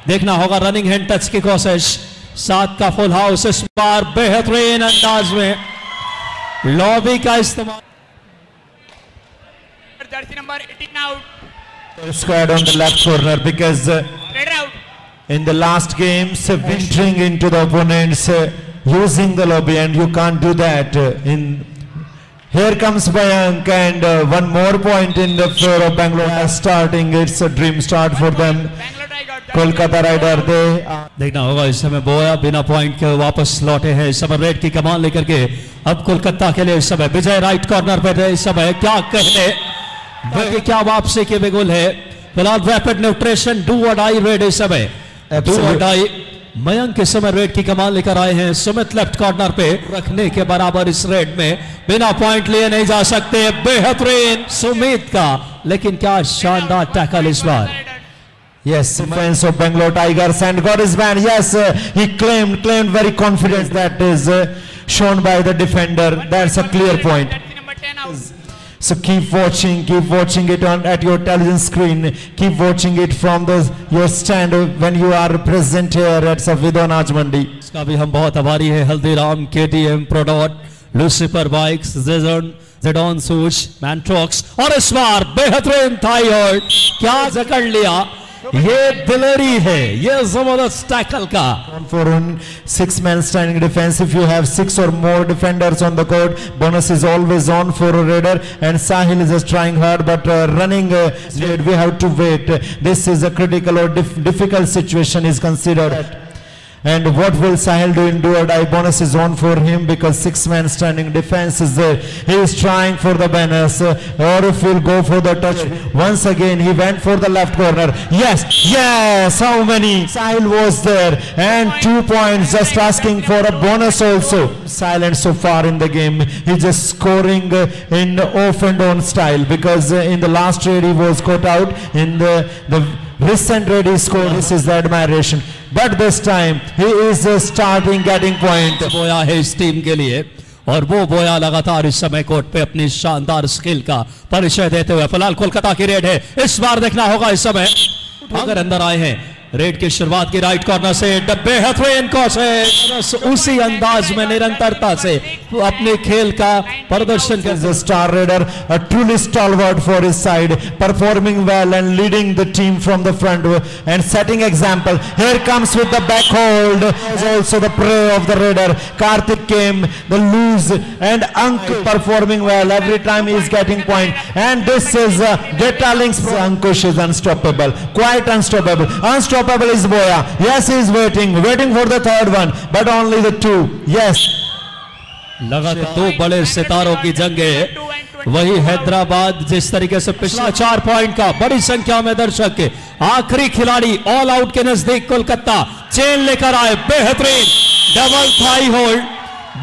देखना होगा running hand touch की कोशिश, 7 का फुल हाउस इस बार बेहतरीन अंदाज में लॉबी का इस्तेमाल। Jersey number 18 out. Squad on the left corner because in the last games wintering into the opponents using the lobby, and you can't do that. Here comes Mayank, and one more point in the favor of Bangalore starting. It's a dream start for them. Kolkata rider देखना होगा इस समय बोया बिना point के वापस लौटे हैं इस समय रेड की कमान लेकर के। अब कोलकाता के लिए इस समय विजय राइट कॉर्नर पर इस समय क्या कहने बाकी क्या वापसी के बिगुल है। फिलहाल रैपिड न्यूट्रिशन डू और डाई रेड इस समय डू और डाई मयंक इस समय रेड की कमान लेकर आए हैं। सुमित लेफ्ट कॉर्नर पे रखने के बराबर इस रेड में बिना पॉइंट लिए नहीं जा सकते। बेहतरीन सुमित का, लेकिन क्या शानदार टैकल इस बार। Yes, defense of Bangalore Tigers and got his man. Yes, he claimed very confident. That is shown by the defender. That's a clear point. So keep watching it on at your television screen. Keep watching it from your stand when you are present here at Savidon Ajmandi. इसका भी हम बहुत आभारी है Haldiram, KTM, प्रोडॉट, Lucifer bikes, ज़ेडॉन सूच, मैंट्रॉक्स और इस बार बेहतरीन Thai और क्या जकड़ लिया। ये दिलेरी है, ये जबरदस्त टैकल का। For 6-man standing defense, if you have 6 or more defenders on the court, bonus is always on for a raider. And Sahil is just trying hard, but running. We have to wait. This is a critical or difficult situation is considered. And what will Sahil do in do or die? Bonus is on for him because 6-man standing defense is there. He is trying for the banners, or if he'll go for the touch. Once again, he went for the left corner. Yes, how many? Sahil was there, and 2 points, just asking for a bonus also. Silent so far in the game. He's just scoring in off and on style because in the last trade he was caught out. In the recent raid he scored. This is the admiration. But this time he is starting getting point. बोया है इस team के लिए, और वो बोया लगातार इस समय कोर्ट पे अपनी शानदार स्किल का परिचय देते हुए। फिलहाल कोलकाता की रेड है, इस बार देखना होगा इस समय अगर अंदर आए हैं। रेड की शुरुआत की राइट कॉर्नर से बेहतरीन कोशिश, उसी अंदाज में निरंतरता से अपने खेल का प्रदर्शन कर। Star raider, a truly stalwart for his side, performing well and leading the team from the front and setting example. Here comes with the back hold, also the prey of the raider. Karthik came, the loose, and Ankush performing well. Every time he is getting point, and this is detailing. Ankush is unstoppable, quite unstoppable. Unstoppable is Boya. Yes, he is waiting for the third one, but only the 2. Yes. लगातार 2 बड़े सितारों की जंग है। वही हैदराबाद जिस तरीके से पिछला 4 पॉइंट का बड़ी संख्या में दर्शक के आखिरी खिलाड़ी ऑल आउट के नजदीक कोलकाता चेन लेकर आए। बेहतरीन डबल थाई होल्ड,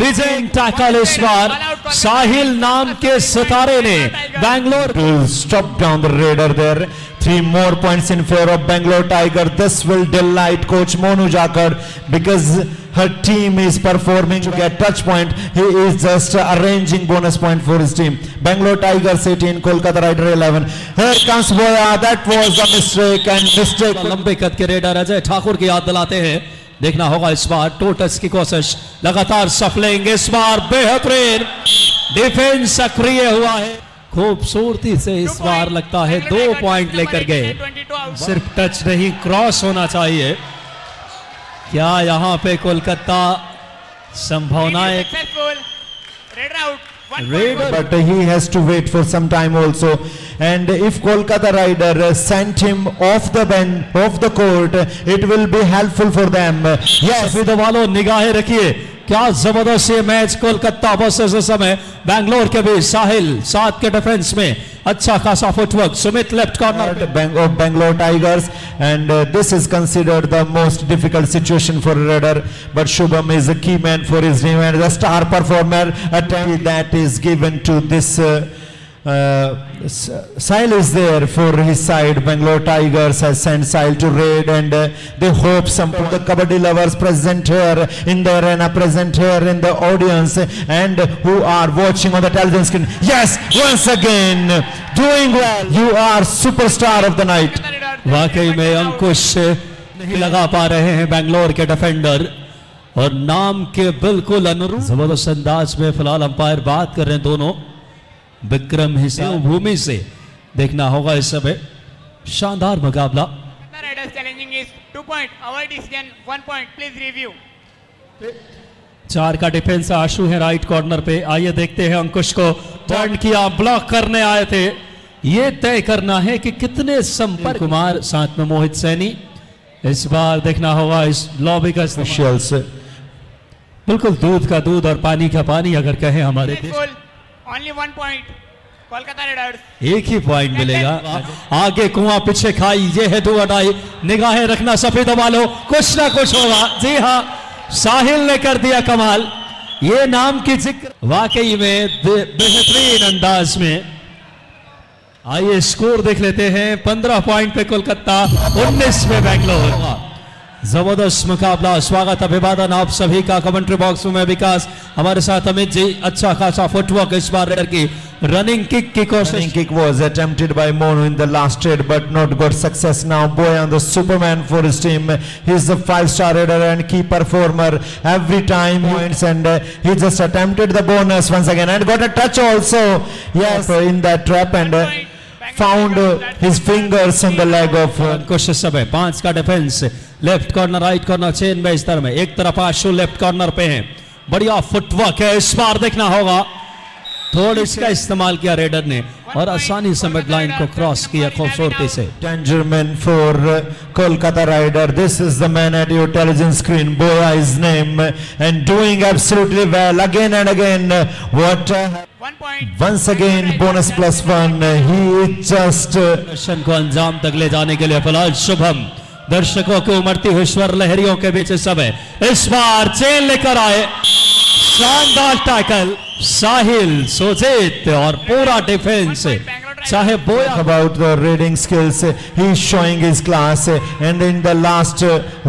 विजिंग टैकल इस बार साहिल नाम के सितारे ने Bangalore stop down the raider there. 3 more points in favor of Bangalore Tiger. This will delight coach Monu Jakar because her team is performing to get touch point. He is just arranging bonus point for his team. Bangalore Tigers 18, Kolkata Rider 11. Here comes Boya. That was a mistake. लंबे कद के raider Ajay Thakur की याद दिलाते हैं। देखना होगा इस बार टो टच की कोशिश, लगातार सफलिंग इस बार बेहतरीन डिफेंस सक्रिय हुआ है। खूबसूरती से इस बार लगता है 2 पॉइंट लेकर गए। सिर्फ टच नहीं, क्रॉस होना चाहिए। क्या यहाँ पे कोलकाता संभावनाएं? But he has to wait for some time also, and if Kolkata Rider sent him off the bench, off the court, it will be helpful for them. Yes, वालों निगाहें रखिए, क्या जबरदस्त ये मैच कोलकाता वर्सेस इस समय बैंगलोर के भी। साहिल 7 के डिफेंस में अच्छा खासा footwork. Sumit left corner of Bangalore Tigers, and this is considered the most difficult situation for a raider, but Shubham is a key man for his team and the star performer. Attempt that is given to this Sahil is there for his side. Bangalore Tigers has sent Sahil to raid, and they hope some of the kabaddi lovers present here in the arena, present here in the audience, and who are watching on the television screen. Yes, once again doing well. You are superstar of the night. वाकई में अंकुश नहीं लगा पा रहे हैं बेंगलोर के defender और नाम के बिल्कुल अनुरूप जबरदस्त अंदाज में फिलहाल अंपायर बात कर रहे हैं दोनों विक्रम हिसाब भूमि से देखना होगा इस समय शानदार मुकाबला challenging is 2 point, our decision 1 point, please review. 4 का डिफेंस आशु है राइट कॉर्नर पे। आइए देखते हैं अंकुश को टर्न किया, ब्लॉक करने आए थे। ये तय करना है कि कितने संपर्क कुमार साथ में मोहित सैनी। इस बार देखना होगा इस लॉबी का बिल्कुल दूध का दूध और पानी का पानी अगर कहे हमारे Only 1 point, कोलकाता राइडर्स। एक ही पॉइंट मिलेगा। आगे कुआं पीछे खाई, ये है दो अडाई। निगाहें रखना सफेद वालों, कुछ ना कुछ होगा। जी हाँ, साहिल ने कर दिया कमाल। ये नाम की जिक्र वाकई में बेहतरीन अंदाज में। आइए स्कोर देख लेते हैं। 15 पॉइंट पे कोलकाता, 19 पे बेंगलोर। जबरदस्त मुकाबला। स्वागत अभिवादन आप सभी का। कमेंट्री बॉक्स में विकास, हमारे साथ अमित जी। अच्छा खासा फुटवर्क इस बार रेडर की। रनिंग किक की कोशिश। Running kick was attempted by Monu in the last trade but not got success. Now Boyan, the Superman for his team, he's the 5-star raider and key performer every time points, and he just attempted the bonus once again and got a touch also. Yes, in that trap and found his fingers on the leg of अंकुश। समय 5 का defence, left corner right corner chain में इस तरह में। एक तरफ आशु left corner पे है। बढ़िया फुटवर्क है इस बार देखना होगा। थोड़ा इसका इस्तेमाल किया रेडर ने और आसानी से मिड लाइन को क्रॉस किया खूबसूरती से। Dangerman for Kolkata Rider. This is the man at your television screen. Boya is name and doing absolutely well again and again. What 1 point. once again bonus +1. He is just mission को अंजाम तक ले जाने के लिए फिलहाल शुभम दर्शकों को उमड़ती हुई स्वर लहरियों के बीच समय इस बार चेन लेकर आए। शानदार टैकल साहिल, सुजीत और पूरा डिफेंस। चाहे बोया about the raiding skills, he is showing his class, and in the last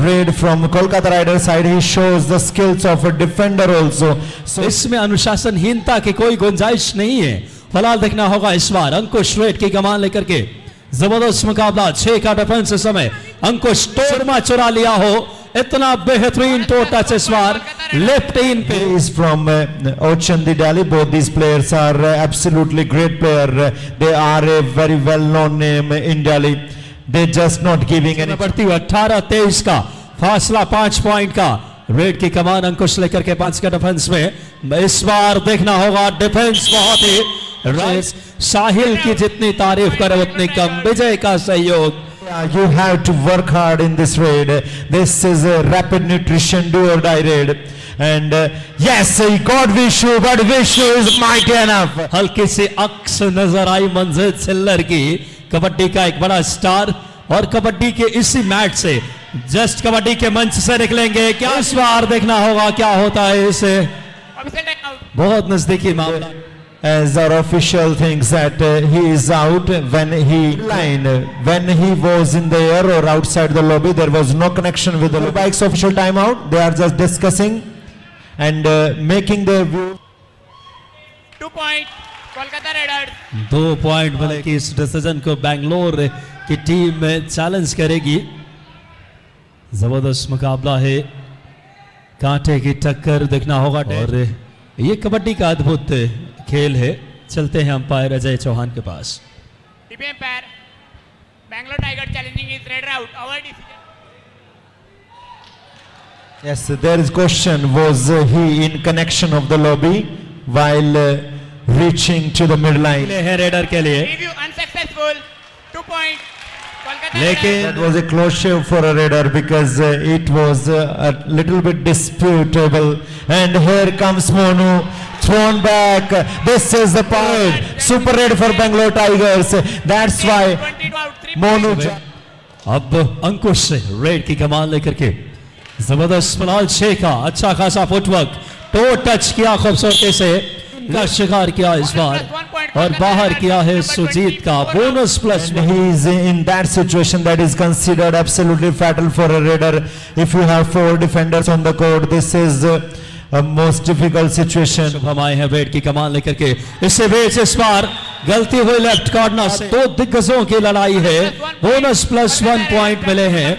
raid from Kolkata Rider side he shows the skills of a defender also. So इसमें अनुशासनहीनता की कोई गुंजाइश नहीं है। फिलहाल देखना होगा इस बार अंकुश रेड की कमान लेकर के। जबरदस्त मुकाबला। 6 का डिफेंस इस समय। अंकुश टोरमा चुरा लिया हो, इतना बेहतरीन टो टच इस बार लेफ्ट इन पे। he is from Ochandi Delhi. Both these players are absolutely great player. They are a very well known name in Delhi. They just not giving any. बढ़ती हुई 18-23 का फासला 5 पॉइंट का। Red की कमान अंकुश लेकर के 5 का डिफेंस में। इस बार देखना होगा डिफेंस बहुत ही साहिल की जितनी तारीफ करे उतनी कम। विजय का सहयोग। You have to work hard in this raid. This is a rapid nutrition do or die raid. And yes, God Vishu, but Vishu is mighty enough. हल्की सी अक्स नजर आई मंजिल सिल्लर की, कबड्डी का एक बड़ा स्टार। और कबड्डी के इसी मैच से जस्ट कबड्डी के मंच से निकलेंगे क्या? इस बार देखना होगा क्या होता है। इसे बहुत नजदीकी मामला। As our official thinks that he is out when he was in the air or outside the lobby. There was no connection with the bike's official timeout. They are just discussing and making their view. 2 point, Kolkata Riders. 2 point मिले कि इस decision को बेंगलोर की team में challenge करेगी। जबरदस्त मुकाबला है, कांटे की टक्कर देखना होगा। और ये कबड्डी का अद्भुत खेल है। चलते हैं अंपायर अजय चौहान के पास। TP umpire, Bangalore tiger challenging is raid out, our decision. Yes, there is question, was he in connection of the lobby while reaching to the midline? है रेडर के लिए रिव्यू अनसक्सेसफुल, 2 point, कोलकाता लेकिन That was a close shave for a raider because it was a little bit disputable. And here comes Monu, thrown back. This is the point. Super raid for Bangalore Tigers. That's why 22 out, 3 Monu. अब अंकुश से red की कमान लेकर के जबरदस्त फिलहाल 6 का अच्छा खासा फुटवर्क, टो टच किया खूबसूरती से, का शिकार किया इस बार और बाहर किया है सुजीत का bonus plus. He is in that situation that is considered absolutely fatal for a raider. If you have 4 defenders on the court, this is a most difficult situation. Shubham आए हैं रेड की कमान लेकर के, इससे बेच इस बार गलती हुई लेफ्ट कॉर्नर से। दो दिग्गजों की लड़ाई है, बोनस +1 पॉइंट मिले हैं।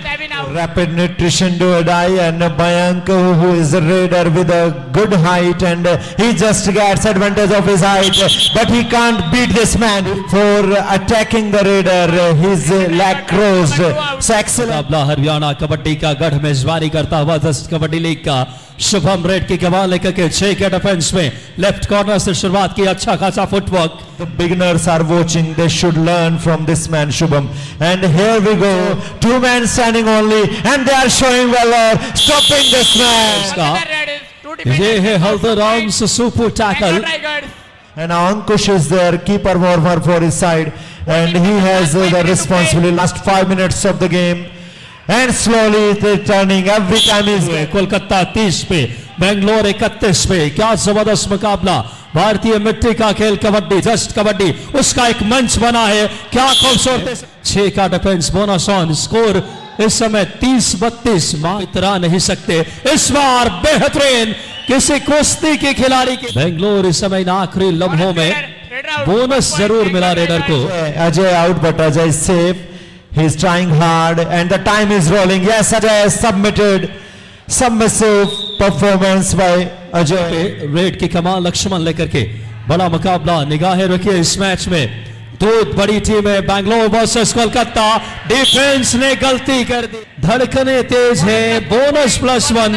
Rapid nutrition do or die, and Mayank, who is a raider with a good height, and he just gets advantage of his height, but he can't beat this man for attacking the raider. His leg crossed. So excellent. मुकाबला हरियाणा कबड्डी का गढ़ मेजबानी करता हुआ 10 kabaddi league का। Shubham red की कमान लेकर के 6 के डिफेंस में लेफ्ट कॉर्नर से शुरुआत की, अच्छा खासा footwork. The beginners are watching, they should learn from this man Shubham. And here we go, 2 men standing only, and they are showing valor, stopping this man. ये है Haldiram's super tackle, And Ankush is their keeper warmer for his side, and he has the responsibility last 5 minutes of the game. And slowly they're turning every time he's Kolkata 30 पे, बेंगलोर 31 पे। क्या जबरदस्त मुकाबला, भारतीय मिट्टी का खेल कबड्डी, जस्ट कबड्डी, उसका एक मंच बना है। क्या खूबसूरत 6 का डिफेंस, बोनस ऑन, स्कोर इस समय 30-32, इतरा नहीं सकते इस बार। बेहतरीन किसी कुश्ती के खिलाड़ी के, बेंगलोर इस समय आखिरी लम्हों में बोनस जरूर मिला रेडर को। Ajay out, but Ajay is safe. He's trying hard, and the time is rolling. Yes, Ajay has submitted. Submissive performance by Ajay. Red की कमान लक्ष्मण लेकर के बड़ा मुकाबला, निगाहें रखिए इस मैच में। दो बड़ी टीमें, बेंगलोर वर्सेस कोलकाता। डिफेंस ने गलती कर दी, धड़कने तेज है, बोनस +1,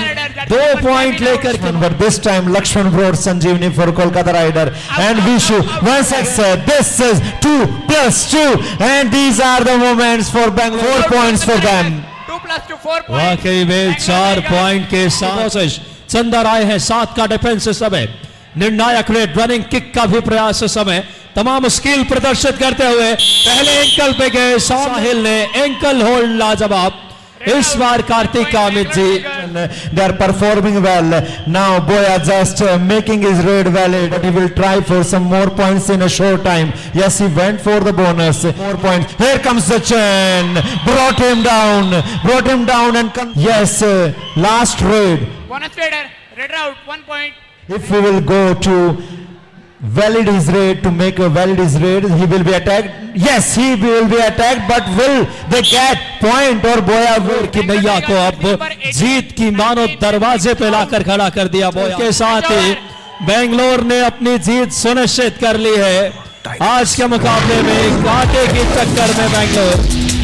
2 पॉइंट लेकर के। But this time Lakshman brought Sanjeevani for Kolkata Rider, and Vishu once again, this is 2+2, and these are the moments for Bangalore. 4 points for them. 2 + 2 4 points. वाकई में 4 पॉइंट के साथ चंदर आए हैं। 7 का डिफेंस इस समय, निर्णायक रेड रनिंग किक का भी प्रयास इस समय, तमाम स्किल प्रदर्शित करते हुए पहले एंकल पे गए, साहिल ने एंकल होल्ड लाजवाब। इस बार Kartik Amit ji, they are performing well. Now Boya just making his raid valid, but he will try for some more points in a short time. Yes, he went for the bonus. More points. Here comes the chain. Brought him down, and yes, last raid. Bonus raider, raider out, 1 point. If we will go to valid his raid, to make a valid his raid, he will be attacked. Yes, he will be attacked, but will they get point, or Boya will? की नैया को अब जीत की मानो दरवाजे पे लाकर खड़ा कर दिया। बोया के साथ ही बेंगलोर ने अपनी जीत सुनिश्चित कर ली है। आज के मुकाबले में कांटे की टक्कर में बेंगलोर